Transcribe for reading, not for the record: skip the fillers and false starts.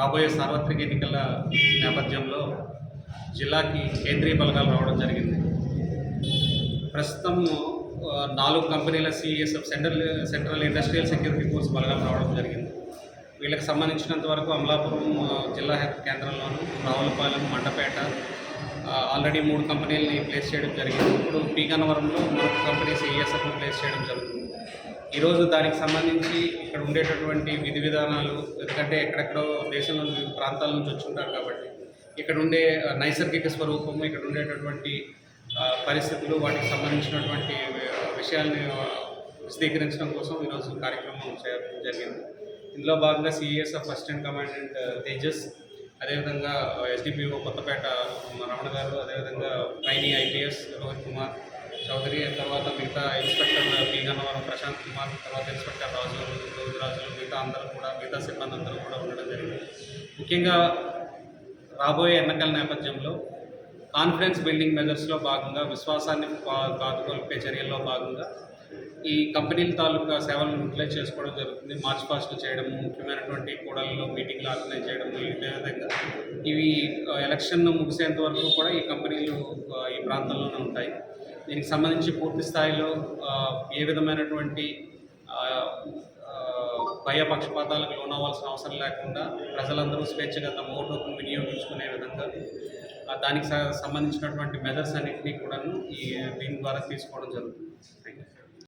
రాబోయే సార్వత్రిక ఎన్నికల నేపథ్యంలో జిల్లాకి కేంద్రీయ బలగాలు రావడం జరిగింది. ప్రస్తుతం 4 కంపెనీల CESF central industrial security force బలగాలు రావడం జరిగింది. వీళ్ళకి సంబంధించినంత వరకు అమలాపురం జిల్లా కేంద్రంలోను, రావులపాలెం, మండపేట ఆల్రెడీ 3 కంపెనీలని ప్లేస్ చేయడం జరిగింది. ఇప్పుడు పీగన్నవరంలో మరొక కంపెనీ CESF ప్లేస్ చేయడం జరుగుతుంది. ఈరోజు దానికి సంబంధించి ఇక్కడ ఉండేటటువంటి విధి విధానాలు, ఎందుకంటే ఎక్కడెక్కడో దేశంలోని వివిధ ప్రాంతాల నుంచి వచ్చుంటారు కాబట్టి ఇక్కడ ఉండే నైసర్గిక స్వరూపము, ఇక్కడ ఉండేటటువంటి పరిస్థితులు, వాటికి సంబంధించినటువంటి విషయాల్ని విశదీకరించడం కోసం ఈరోజు కార్యక్రమం చేయడం జరిగింది. ఇందులో భాగంగా CESF అసిస్టెంట్ కమాండెంట్ తేజస్, అదేవిధంగా SDPO కొత్తపేట రమణ గారు, అదేవిధంగా ట్రైనీ IPS రోహిత్ కుమార్ చౌదరి, తర్వాత మిగతా ఇన్స్పెక్టర్ పీగన్నవరం ప్రశాంత్ కుమార్, తర్వాత ఇన్స్పెక్టర్ రోజురాజులు, మిగతా సిబ్బంది అందరూ కూడా ఉండడం జరిగింది. ముఖ్యంగా రాబోయే ఎన్నికల నేపథ్యంలో కాన్ఫిడెన్స్ బిల్డింగ్ మెజర్స్లో భాగంగా, విశ్వాసాన్ని కాదుకొల్పే చర్యల్లో భాగంగా ఈ కంపెనీల తాలూకా సేవలను యూటిలైజ్ చేసుకోవడం జరుగుతుంది. మార్చ్ పాస్ట్లు చేయడము, ముఖ్యమైనటువంటి కూడల్లో మీటింగ్లు ఆర్గనైజ్ చేయడము, ఇదే విధంగా ఇవి ఎలక్షన్ ముగిసేంత వరకు కూడా ఈ కంపెనీలు ఈ ప్రాంతంలోనే ఉంటాయి. దీనికి సంబంధించి పూర్తి స్థాయిలో ఏ విధమైనటువంటి భయపక్షపాతాలకు లోనవ్వాల్సిన అవసరం లేకుండా ప్రజలందరూ స్వేచ్ఛగా తమ ఓటు హక్కును వినియోగించుకునే విధంగా దానికి సంబంధించినటువంటి మెజర్స్ అన్నింటినీ కూడాను దీని ద్వారా తీసుకోవడం జరుగుతుంది. Thank you.